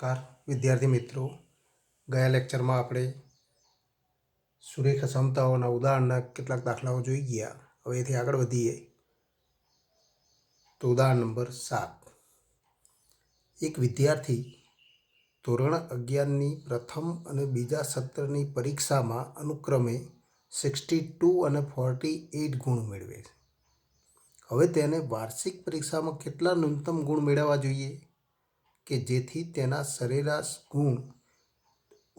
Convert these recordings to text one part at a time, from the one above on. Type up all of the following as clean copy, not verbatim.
નમસ્કાર વિદ્યાર્થી મિત્રો, ગયા લેક્ચરમાં આપણે સુરેખ સમતાઓના ઉદાહરણના કેટલાક દાખલાઓ જોઈ ગયા. હવે એથી આગળ વધીએ તો ઉદાહરણ નંબર 7. એક વિદ્યાર્થી ધોરણ 11ની પ્રથમ અને બીજા સત્રની પરીક્ષામાં અનુક્રમે 62 અને 48 ગુણ મેળવે છે. હવે તેને વાર્ષિક પરીક્ષામાં કેટલા ન્યૂનતમ ગુણ મેળવવા જોઈએ કે જેથી તેના સરેરાશ ગુણ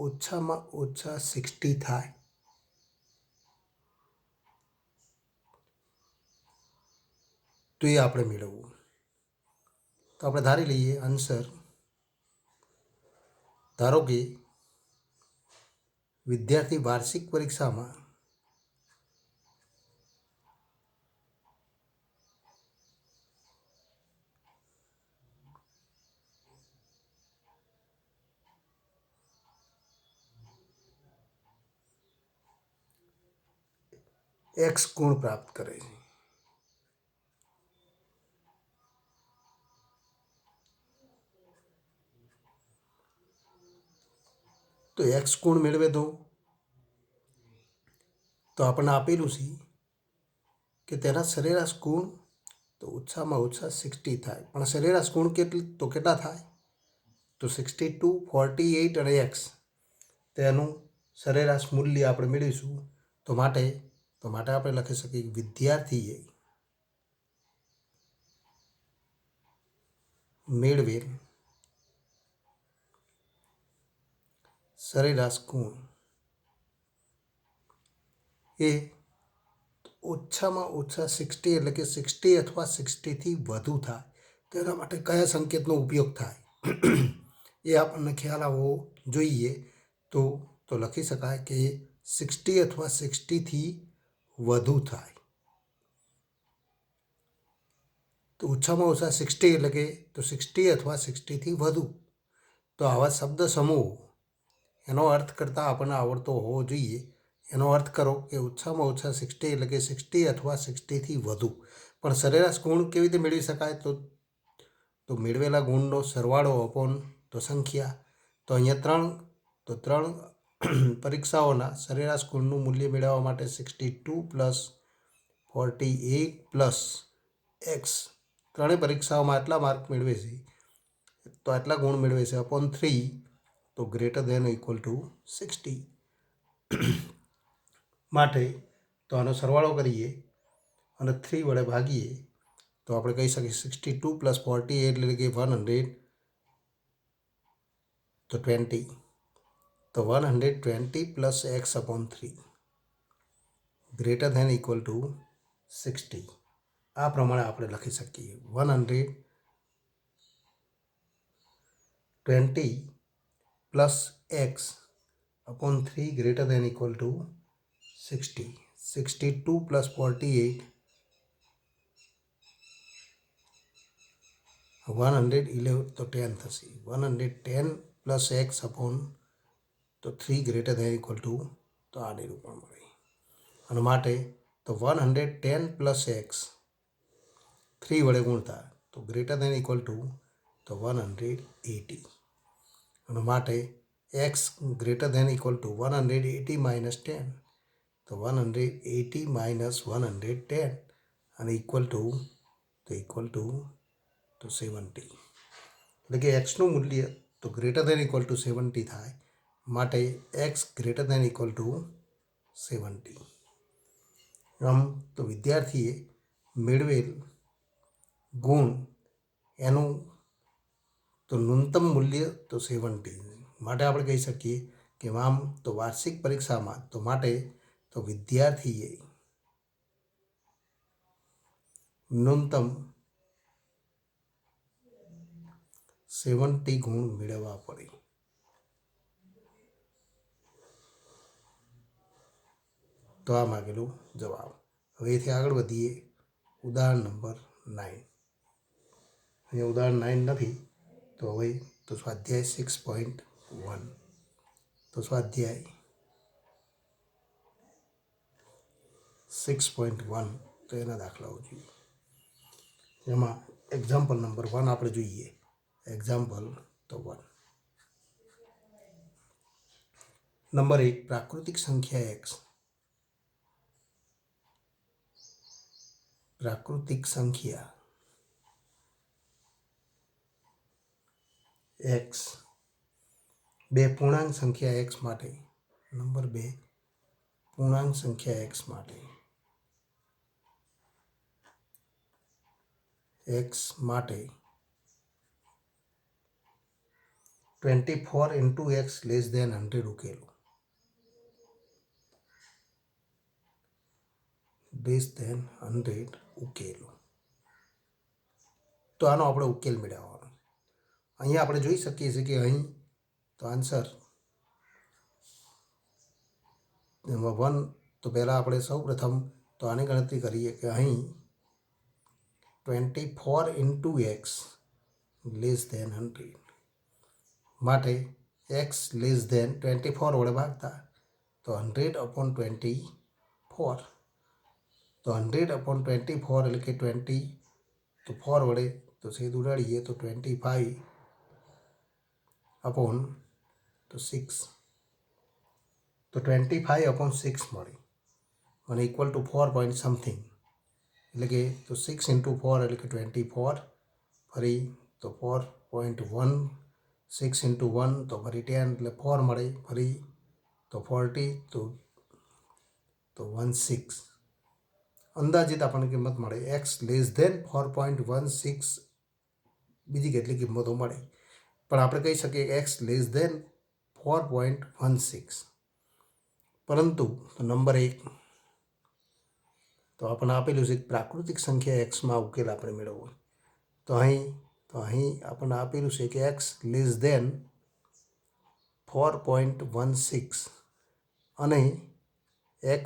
ઓછામાં ઓછા 60 થાય? તો એ આપણે મેળવવું. તો આપણે ધારી લઈએ આન્સર. ધારો કે વિદ્યાર્થી વાર્ષિક પરીક્ષામાં x ગુણ પ્રાપ્ત કરે છે. તો x ગુણ મેળવે તો આપણને આપેલું છે કે તેના સરેરાશ ગુણ તો ઓછામાં ઓછા 60 થાય. પણ સરેરાશ ગુણ કેટલા થાય? તો 62, 48 અને x તેનું સરેરાશ મૂલ્ય આપણે મેળવીશું. તો માટે આપણે લખી શકીએ વિદ્યાર્થીએ મેળવેલ સરેરાશ ગુણ એ ઓછામાં ઓછા 60 એટલે કે 60 અથવા 60થી વધુ થાય. તેના માટે કયા સંકેતનો ઉપયોગ થાય એ આપણને ખ્યાલ આવવો જોઈએ. તો લખી શકાય કે 60 અથવા 60થી વધુ થાય. તો ઓછામાં ઓછા 60 એટલે કે 60 અથવા 60થી વધુ. તો આવા શબ્દ સમૂહ એનો અર્થ કરતાં આપણને આવડતો હોવો જોઈએ. એનો અર્થ કરો કે ઓછામાં ઓછા 60 એટલે કે 60 અથવા 60થી વધુ. પણ સરેરાશ ગુણ કેવી રીતે મેળવી શકાય? તો મેળવેલા ગુણનો સરવાળો અપોન તો સંખ્યા. તો અહીંયા ત્રણ પરીક્ષાઓના સરેરાશ ગુણનું મૂલ્ય મેળવવા માટે 62 પ્લસ 48 પ્લસ x ત્રણેય પરીક્ષાઓમાં આટલા માર્ક મેળવે છે, તો આટલા ગુણ મેળવે છે અપોન 3, તો ગ્રેટર ધેન ઇક્વલ ટુ 60. માટે તો આનો સરવાળો કરીએ અને 3 વડે ભાગીએ તો આપણે કહી શકીએ 62 પ્લસ 48 એટલે કે 100, તો 20. તો 120 plus x upon 3 greater than equal to 60. આ પ્રમાણે આપણે લખી શકીએ 120 plus x upon 3 greater than equal to 60. 62 plus 48 111 તો 10 થશે. 110 પ્લસ એક્સ અપોન તો 3 ગ્રેટર ધેન ઇક્વલ ટુ તો આ નિરૂપણ મળે. અને માટે તો 110 પ્લસ એક્સ 3 વડે ગુણતા તો ગ્રેટર ધેન ઇક્વલ ટુ તો 180. અને માટે x greater than equal to 180 minus 10, તો 180 માઇનસ 110 અને ઇક્વલ ટુ 70. એટલે કે એક્સનું મૂલ્ય તો ગ્રેટર ધેન ઇક્વલ ટુ 70 થાય. માટે x greater than equal to 70. આમ તો વિદ્યાર્થીએ મેળવેલ ગુણ એનું તો ન્યૂનતમ મૂલ્ય તો 70. માટે આપણે કહી શકીએ કે આમ તો વાર્ષિક પરીક્ષામાં તો માટે તો વિદ્યાર્થીએ ન્યૂનતમ 70 ગુણ મેળવવા પડે. તો આ માગેલો જવાબ. હવે એથી આગળ વધીએ ઉદાહરણ નંબર 9. અહીંયા ઉદાહરણ 9 નથી. તો હવે તો સ્વાધ્યાય 6.1. તો સ્વાધ્યાય 6.1 તો એના દાખલાઓ જોઈએ. એમાં એક્ઝામ્પલ નંબર 1 આપણે જોઈએ. એક્ઝામ્પલ તો 1. नंबर 1 प्राकृतिक संख्या x। प्राकृतिक संख्या x बे पूर्णांक संख्या x माटे। नंबर 2 पूर्णांक संख्या x माटे x 24 into x less than 100 उकेलो। લેસ ધેન 100 ઉકેલો। તો આનો આપણે ઉકેલ મેળવવાનો। અહીંયા આપણે જોઈ શકીએ છીએ કે અહીં તો આન્સર એમાં 1 તો પહેલાં આપણે સૌ પ્રથમ તો આની ગણતરી કરીએ કે અહીં 24 into x લેસ ધેન 100 માટે x લેસ ધેન 24 વડે ભાગતા તો 100/24 तो 100/24 એટલે કે 20 तो 4 વડે તો સીધું ઉડાડીએ તો 25/6 તો 25/6 મળે અને ઇક્વલ ટુ 4 પોઈન્ટ સમથિંગ એટલે કે તો 6 into 4 એટલે કે 24 ફરી તો 4.1 6 into 1 તો ફરી 10 એટલે 4 મળે ફરી તો 40 તો 16 અંદાજિત આપણને કિંમત મળે x લેસ ધેન 4.16 બીજી કેટલી કિંમતો મળે પણ આપણે કહી શકીએ કે x લેસ ધેન 4.16 પરંતુ નંબર 1 તો આપણને આપેલું છે પ્રાકૃતિક સંખ્યા એક્સમાં ઉકેલ આપણે મેળવવો તો અહીં આપણને આપેલું છે કે x લેસ ધેન 4.16 અને x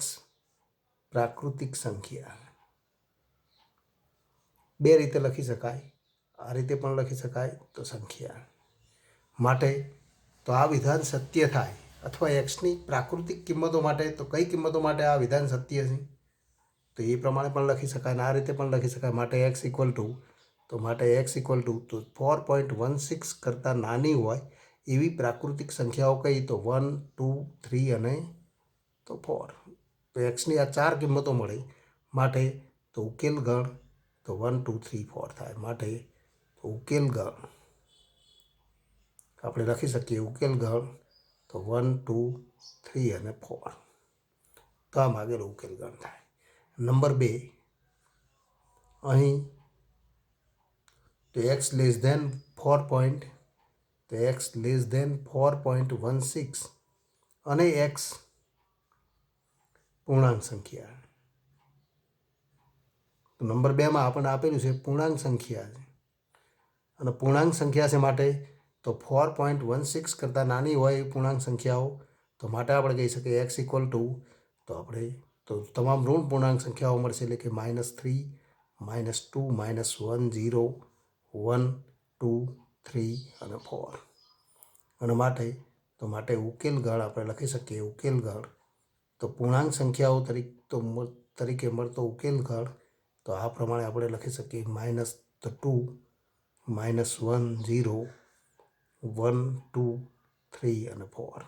प्राकृतिक संख्या बे रीते लखी शकाय। आ रीते पण लखी शकाय तो संख्या माटे तो आ विधान सत्य थाय अथवा एक्स नी प्राकृतिक किंमतों माटे तो कई किंमतों माटे आ विधान सत्य है तो ये प्रमाणे पण लखी शकाय ने आ रीते पण लखी शकाय। माटे एक्स इक्वल टू तो 4.16 करता नानी होय एवी प्राकृतिक संख्याओं कही तो 1 2 3 अने तो 4 तो एक्सनी आ 4 किंमतों मळी माटे तो उकेल गण तो 1 2 3 4 थाय माटे तो उकेल गण आपणे लखी सकीए उकेल गण तो 1 2 3 अने 4 तो आ मागेलो उकेल गण थाय। नंबर 2 अहीं तो एक्स लेस देन 4.16 अने एक्स पूर्णांक संख्या तो नंबर 2 में आपने आपेलू है पूर्णांक संख्या और पूर्णांक संख्या से माटे तो 4.16 करता नानी होय पूर्णांक संख्याओं तो माटे आपणे कही सकीए एक्स इक्वल टू तो आपणे तो तमाम ऋण पूर्णांक संख्याओं मळशे એટલે કે -3 -2 -1 0 1 2 3 અને 4 અને માटे ઉકેલ ગણ આપણે લખી શકીએ ઉકેલ ગણ तो पूर्णांक संख्याओं तरीके मळतो उकेल गण तो आ प्रमाणे આપણે લખી શકીએ -2 -1 0 1 2 3 અને 4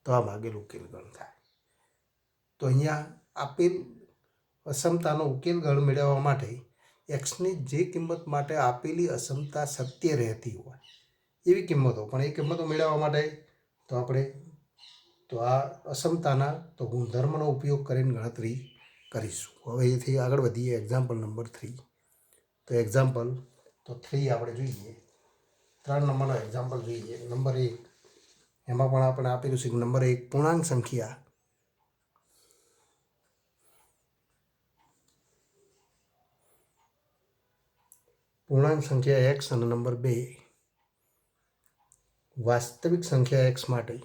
तो आ मागेल उकेल गण थाय। तो अहींया आपेल असमतानो उकेल गण मेळववा माटे एक्सनी जे किंमत माटे आपेली असमता सत्य रहती होय एवी किंमतो पण ए किंमतो मेळववा माटे तो आपणे तो आ असमताना तो गुणधर्मनो उपयोग करीने गणतरी करीशुं। हवे एथी आगळ वधीए एक्जाम्पल नंबर 3 तो एक्जाम्पल तो 3 आपणे जोईए 3 नंबरनो एक्जाम्पल जोईए। नंबर 1 एमां पण आपणे आपेલું છે नंबर 1 पूर्णांक संख्या x અને नंबर 2 वास्तविक संख्या x माटे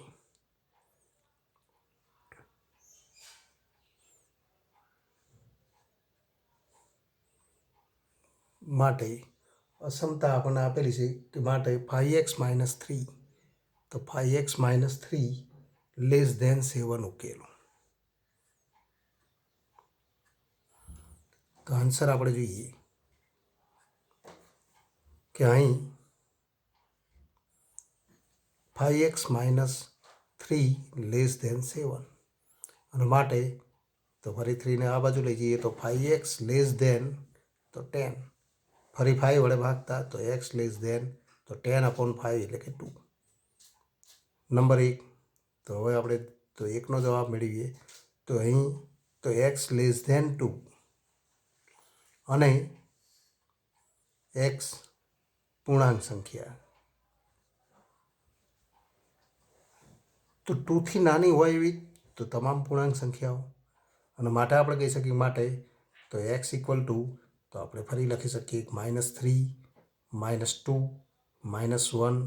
असमता आपने आपेली है कि माटे 5x - 3 तो 5x - 3 लेस देन 7 उकेलो तो आंसर आपणे जोईए कि अहीं 5x - 3 3 લેસ ધેન 7 અને માટે તો ફરી 3ને આ બાજુ લઈ જઈએ તો 5x લેસ ધેન તો 10 ફરી 5 વડે ભાગતા તો x લેસ ધેન તો 10/5 એટલે કે 2 નંબર 1 તો હવે આપણે તો એકનો જવાબ મેળવીએ તો અહીં તો x લેસ ધેન 2 અને x પૂર્ણાંક સંખ્યા તો 2થી નાની હોય એવી તો તમામ પૂર્ણાંક સંખ્યાઓ અને માટે આપણે કહી શકીએ માટે તો x ઇક્વલ ટુ તો આપણે ફરી લખી શકીએ -3 -2 -1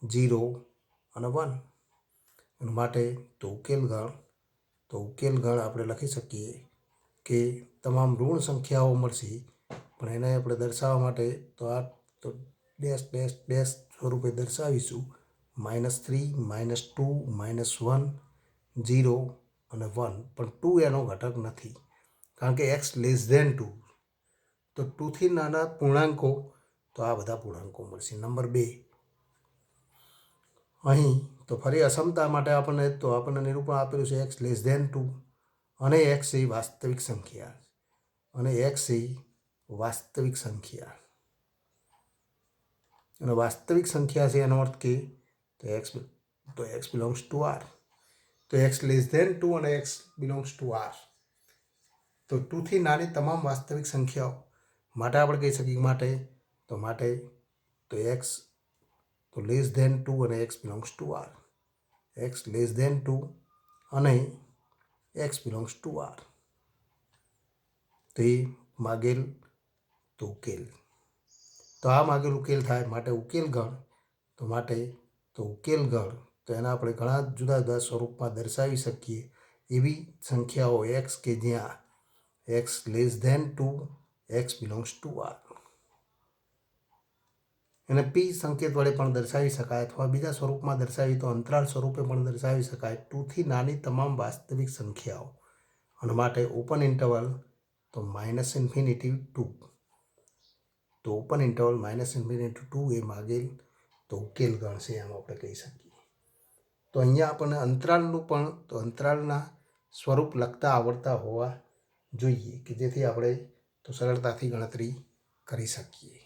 0 અને 1 અને માટે તો ઉકેલ ગણ આપણે લખી શકીએ કે તમામ ઋણ સંખ્યાઓ મળશે પણ એને આપણે દર્શાવવા માટે તો આ તો ડેશ ડેશ ડેશ સ્વરૂપે દર્શાવીશું -3 -2 -1 0 અને 1 પણ 2 એનો ઘટક નથી કારણ કે x લેસ ધેન 2 તો 2થી નાના પૂર્ણાંકો તો આ બધા પૂર્ણાંકો મળશે નંબર 2 અહીં તો ફરી અસમતા માટે આપણને નિરૂપણ આપેલું છે x લેસ ધેન 2 અને x એ વાસ્તવિક સંખ્યા અને x એ વાસ્તવિક સંખ્યા અને વાસ્તવિક સંખ્યા છે એનો અર્થ કે તો x બિલોંગ્સ ટુ r તો x લેસ ધેન 2 અને x બિલોંગ્સ ટુ r તો 2થી નાની તમામ વાસ્તવિક સંખ્યાઓ માટે આપણે કહી શકીએ માટે તો x તો લેસ ધેન 2 અને x belongs to r x less than 2 અને x બિલોંગ્સ ટુ r તો એ માગેલ તો ઉકેલ તો આ માગેલ ઉકેલ થાય માટે ઉકેલ ગણ તો ઉકેલ ગણ તો એના આપણે ઘણા જુદા જુદા સ્વરૂપમાં દર્શાવી શકીએ એવી સંખ્યાઓ x કે જ્યાં x less than 2 x belongs to r એને p સંકેત વડે પણ દર્શાવી શકાય અથવા બીજા સ્વરૂપમાં દર્શાવી તો અંતરાલ સ્વરૂપે પણ દર્શાવી શકાય 2થી નાની તમામ વાસ્તવિક સંખ્યાઓ અને માટે ઓપન ઇન્ટરવલ તો -∞ 2 તો ઓપન ઇન્ટરવલ -∞ 2 એ માગેલ તો ઉકેલ ગણ છે એમ આપણે કહી શકીએ તો અહીંયા આપણને અંતરાલનું પણ તો અંતરાલના સ્વરૂપ લખતા આવડતા હોવા જોઈએ કે જેથી આપણે તો સરળતાથી ગણતરી કરી શકીએ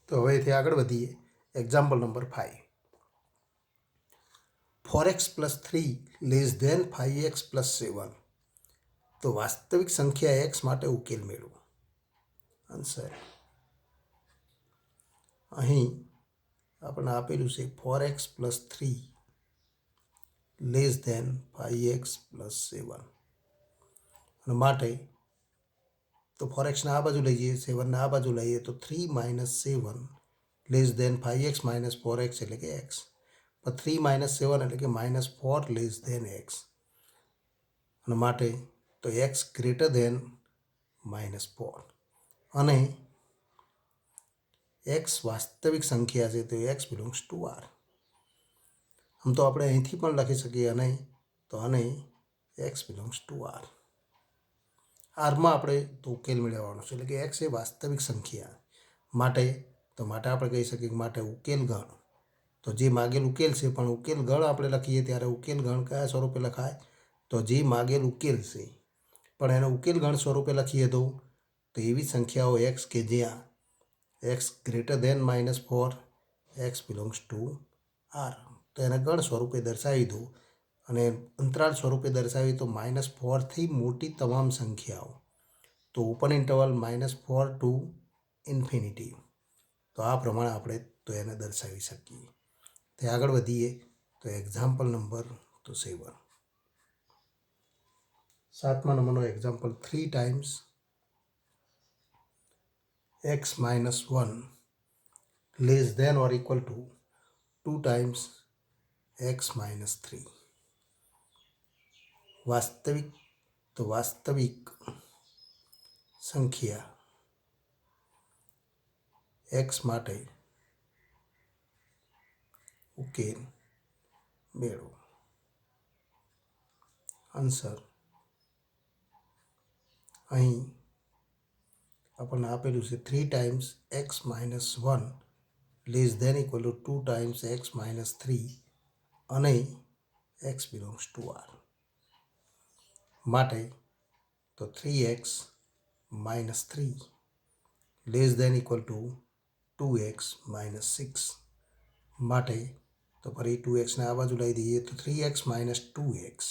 તો હવે એથી આગળ વધીએ example number 5 4x + 3 less than 5x + 7 તો વાસ્તવિક સંખ્યા x માટે ઉકેલ મેળવો આન્સર અહીં આપણને આપેલું છે 4x + 3 લેસ ધેન 5x + 7 અને માટે તો 4x ને આ બાજુ લઈ જઈએ 7 ને આ બાજુ લઈએ તો 3 - 7 લેસ ધેન 5x - 4x એટલે કે x પણ 3 - 7 એટલે કે -4 લેસ ધેન x અને માટે તો x ગ્રેટર ધેન -4 અને x વાસ્તવિક સંખ્યા છે તો x બિલોંગ્સ ટુ r આમ તો આપણે અહીંથી પણ લખી શકીએ અને x બિલોંગ્સ ટુ r આરમાં આપણે તો ઉકેલ મેળવવાનો છે એટલે કે x એ વાસ્તવિક સંખ્યા માટે આપણે કહી શકીએ માટે ઉકેલ ગણ તો જે માગેલ ઉકેલ છે પણ ઉકેલ ગણ આપણે લખીએ ત્યારે ઉકેલ ગણ કયા સ્વરૂપે લખાય તો જે માગેલ ઉકેલ છે પણ એનો ઉકેલ ગણ સ્વરૂપે લખીએ તો એવી સંખ્યાઓ x કે જ્યાં x greater than -4 x belongs to r તો એને ગણ સ્વરૂપે દર્શાવી દો અને અંતરાલ સ્વરૂપે દર્શાવી તો -4થી મોટી તમામ સંખ્યાઓ તો ઓપન ઇન્ટરવલ -4 ટુ ઇન્ફિનિટી તો આ પ્રમાણે આપણે તો એને દર્શાવી શકીએ તે આગળ વધીએ તો એક્ઝામ્પલ નંબર તો 7 7મા નંબરનો example 3 times x - 1 less than or equal to 2 times x - 3 વાસ્તવિક સંખ્યા x માટે ઉકેલ મેળવો આન્સર અહીં આપણને આપેલું છે 3 times x - 1 less than equal to 2 times x - 3 અને એક્સ બિલોંગ્સ ટુ આર માટે તો 3x minus 3 less than equal to 2x minus 6 માટે તો ફરી 2xને આ બાજુ લઈ દઈએ તો 3x minus 2x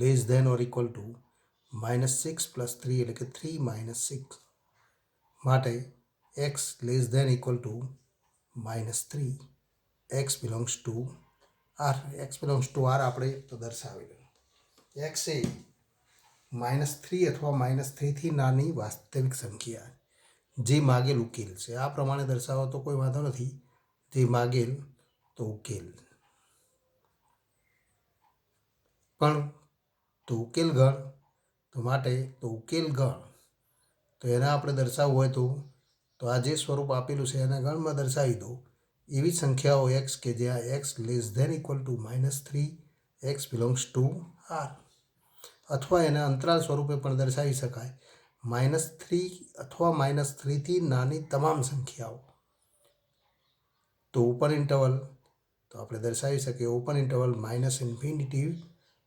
less than or equal to minus 6 plus 3 એટલે કે 3 માઇનસ 6 માટે x less than equal to minus 3 x belongs to R. X belongs to R આપણે તો દર્શાવેલું. એક્સ એ -3 અથવા -3થી નાની વાસ્તવિક સંખ્યા જે માગેલ ઉકેલ છે. આ પ્રમાણે દર્શાવો તો કોઈ વાંધો નથી. જે માગેલ તો ઉકેલ પણ તો ઉકેલ ગણ તો માટે તો ઉકેલ ગણ તો એને આપણે દર્શાવવું હોય તો આ જે સ્વરૂપ આપેલું છે એને ગણમાં દર્શાવી દો. એવી સંખ્યાઓ એક્સ કે જ્યાં x less than equal to -3 x belongs to R, અથવા એને અંતરાલ સ્વરૂપે પણ દર્શાવી શકાય. -3 અથવા -3થી નાની તમામ સંખ્યાઓ. તો ઓપન ઇન્ટરવલ તો આપણે દર્શાવી શકીએ ઓપન ઇન્ટરવલ -∞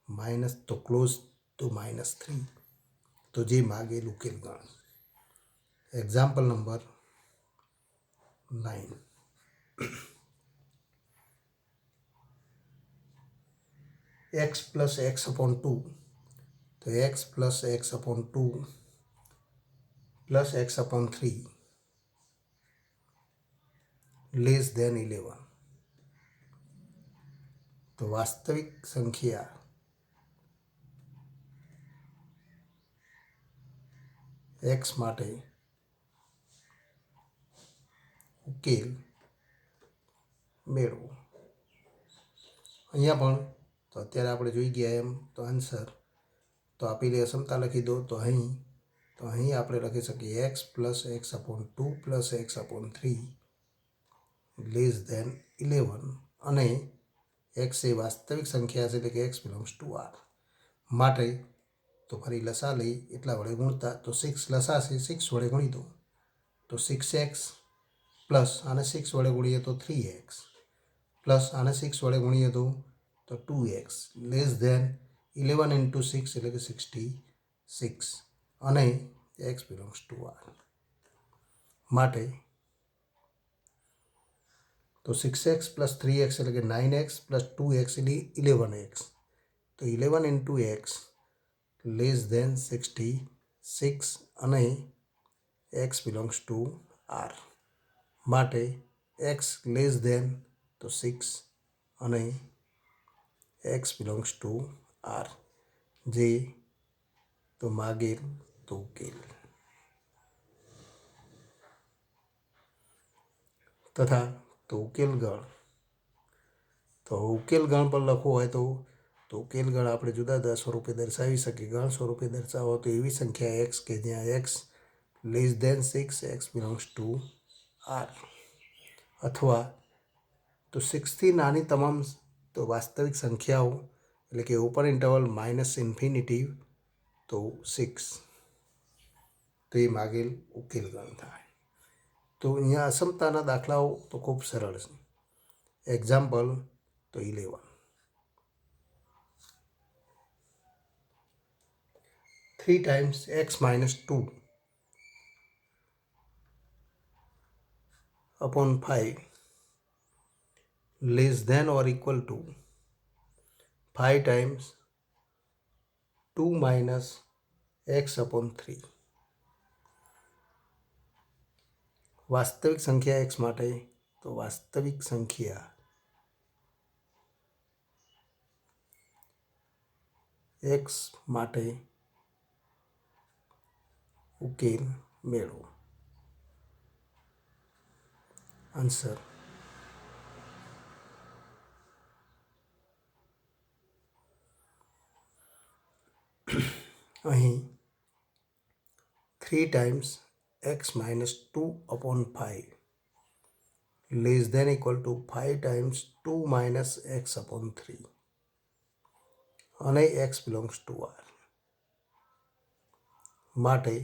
માઇનસ તો ક્લોઝ ટુ -3 તો જે માગેલ ઉકેલ ગણ. Example number 9. x plus x upon 2 તો x plus x upon 2 plus x upon 3 less than 11 તો વાસ્તવિક સંખ્યા x માટે ઉકેલ મેળવો. અહીંયા પણ તો અત્યારે આપણે જોઈ ગયા એમ તો આન્સર તો આપેલી અસમતા લખી દો. તો અહીં આપણે લખી શકીએ x plus x upon 2 plus x upon 3 less than 11 અને એક્સ એ વાસ્તવિક સંખ્યા છે એટલે કે એક્સ બિલોંગ્સ ટુ આર. માટે તો ફરી લસા લઈ એટલા વડે ગુણતા તો 6 લસા છે 6 વડે ગુણી દો તો 6x પ્લસ આને 6 વડે ગુણીએ તો 3x પ્લસ આને 6 વડે ગુણીએ તો 2x લેસ ધેન 11 ઇન્ટુ 6 એટલે કે 66 અને એક્સ બિલોંગ્સ ટુ આર. માટે તો 6x પ્લસ 3x એટલે કે 9x પ્લસ 2x એટલે 11x તો 11 ઇન્ટુ x લેસ ધેન 66 અને એક્સ બિલોંગ્સ ટુ આર. માટે એક્સ લેસ ધેન તો 6 અને એક્સ બિલોંગ્સ ટુ આર જે તો માગેલ તો ઉકેલ. તથા તો ઉકેલ ગણ તો ઉકેલ ગણ પર લખવો હોય તો ઉકેલ ગણ આપણે જુદા જુદા સ્વરૂપે દર્શાવી શકીએ. ગણ સ્વરૂપે દર્શાવો તો એવી સંખ્યા એક્સ કે જ્યાં x less than 6 x belongs to R, અથવા તો 6થી નાની તમામ તો વાસ્તવિક સંખ્યાઓ એટલે કે ઓપન ઇન્ટરવલ -∞ તો 6 તો એ માગેલ ઉકેલ ગણ થાય. તો અહીંયા અસમતાના દાખલાઓ તો ખૂબ સરળ છે. એક્ઝામ્પલ તો 11. 3 times x minus 2 upon 5 less than or equal to 5 times 2 minus x upon 3. વાસ્તવિક સંખ્યા x માટે તો વાસ્તવિક સંખ્યા x માટે ઉકેલ મેળવો. આન્સર અહીં 3 times x minus 2 upon 5 less than equal to 5 times 2 minus x upon 3 અને x belongs to r. માટે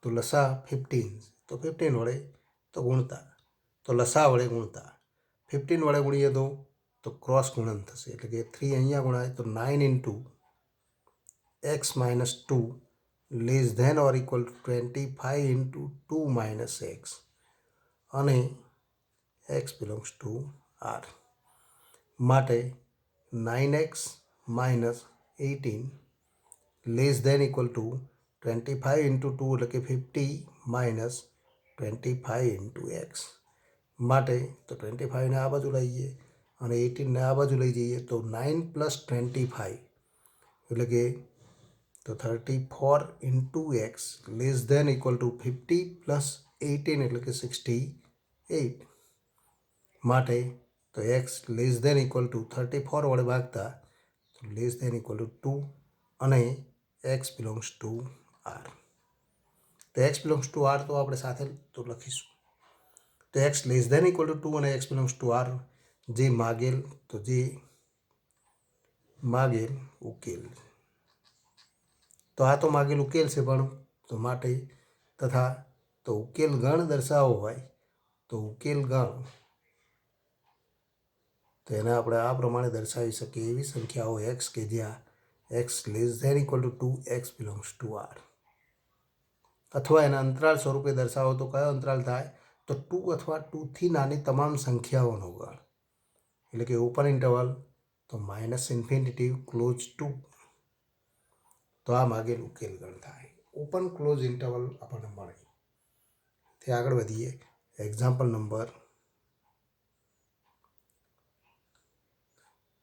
તો લસા 15 તો 15 વડે તો ગુણતા તો લસા વડે ગુણતા 15 વડે ગુણીએ તો તો ક્રોસ ગુણન થશે, એટલે કે 3 અહીંયા ગુણાય તો 9 into x minus 2 less than or equal to 25 into 2 minus x, અને x બિલોંગ્સ ટુ આર માટે 9x minus 18 less than equal to 25 into 2 એટલે કે 50 માઇનસ 25 ઇન્ટુ એક્સ માટે તો 25ને આ બાજુ લઈ જઈએ અને 18ને આ બાજુ લઈ જઈએ તો 9 પ્લસ 25 એટલે કે તો 34 into x less than equal to 50 plus 18 એટલે કે 68 માટે તો x less than equal to 34 વડે ભાગતા તો લેસ ધેન ઇક્વલ ટુ 2 અને એક્સ બિલોંગ્સ ટુ આર. તો એક્સ બિલોંગ્સ ટુ આર તો આપણે સાથે તો લખીશું. તો x less than equal to 2 અને એક્સ બિલોંગ્સ ટુ આર જે માગેલ ઉકેલ. તો આ તો માગેલ ઉકેલ છે, પણ તો માટે તથા તો ઉકેલ ગણ દર્શાવવો હોય તો ઉકેલ ગણ તો એને આપણે આ પ્રમાણે દર્શાવી શકીએ એવી સંખ્યાઓ એક્સ કે જ્યાં x less than equal to 2 x belongs to R, અથવા એના અંતરાલ સ્વરૂપે દર્શાવો તો કયો અંતરાલ થાય તો 2 અથવા 2થી નાની તમામ સંખ્યાઓનો ગણ, એટલે કે ઓપન ઇન્ટરવલ તો માઇનસ ઇન્ફિનિટી ક્લોઝ ટુ, તો આ માગેલ ઉકેલ ગણ થાય. ઓપન ક્લોઝ ઇન્ટરવલ આપણને મળે. તે આગળ વધીએ. Example number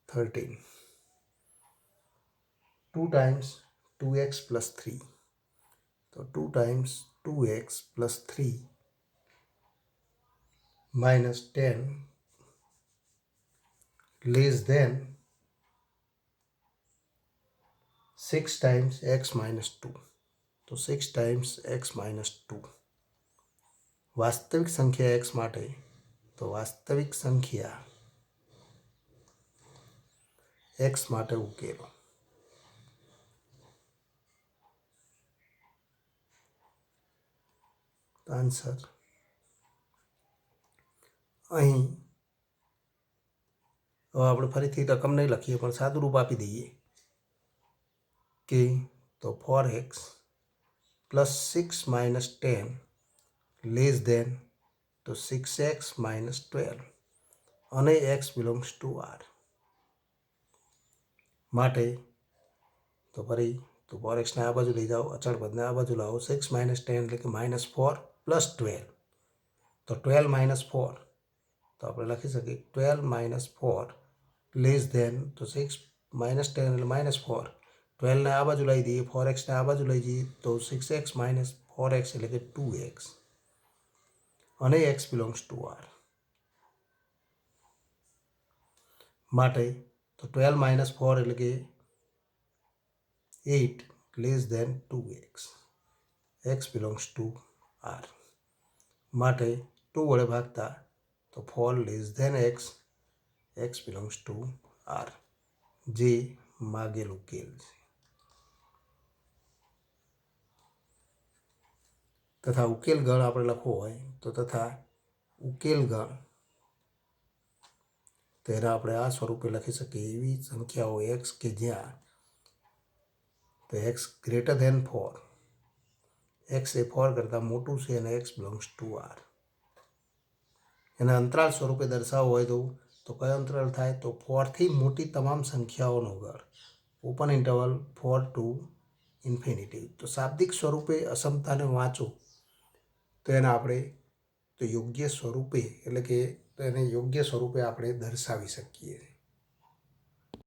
13. 2 times 2x plus 3. તો 2 times 2x plus 3 minus 10 less than 6 times x minus 2. તો 6 times x minus 2. વાસ્તવિક સંખ્યા x માટે તો વાસ્તવિક સંખ્યા x માટે ઉકેલો. આન્સર અહીં હવે આપણે ફરીથી રકમ નહીં લખીએ પણ સાદું રૂપ આપી દઈએ કે તો 4x plus 6 minus 10 less than તો 6x માઇનસ 12 અને x બિલોંગ્સ ટુ આર માટે તો ફરી તો 4xને આ બાજુ લઈ જાઓ, અચળ પદને આ બાજુ લાવો, 6 માઇનસ 10 એટલે કે માઇનસ 4 પ્લસ 12 તો 12 માઇનસ 4 તો આપણે લખી શકીએ 12 માઇનસ 4 લેસ ધેન તો 6 માઇનસ 10 એટલે માઇનસ 4, 12ને આ બાજુ લઈ દઈએ, 4xને આ બાજુ લઈ જઈએ તો 6x માઇનસ 4x એટલે કે 2x અને x બિલોંગ્સ ટુ આર માટે તો 12 માઇનસ 4 એટલે કે 8 less than 2x, x belongs to R માટે 2 વડે ભાગતા તો 4 less than x belongs to R જે માગેલ ઉકેલ છે. તથા ઉકેલ ગણ આપણે લખવો હોય તો તથા ઉકેલ ગણ તેને આપણે આ સ્વરૂપે લખી શકીએ એવી સંખ્યાઓ x કે જ્યાં તો x ગ્રેટર ધેન 4, x એ 4 કરતાં મોટું છે અને x બિલોંગ્સ ટુ આર. એના અંતરાલ સ્વરૂપે દર્શાવવો હોય તો કયો અંતરાલ થાય તો 4થી મોટી તમામ સંખ્યાઓનો ગણ, ઓપન ઇન્ટરવલ 4 ટુ ઇન્ફિનિટી. તો શાબ્દિક સ્વરૂપે અસમતાને વાંચો તો એને આપણે તો યોગ્ય સ્વરૂપે એટલે કે એને યોગ્ય સ્વરૂપે આપણે દર્શાવી શકીએ.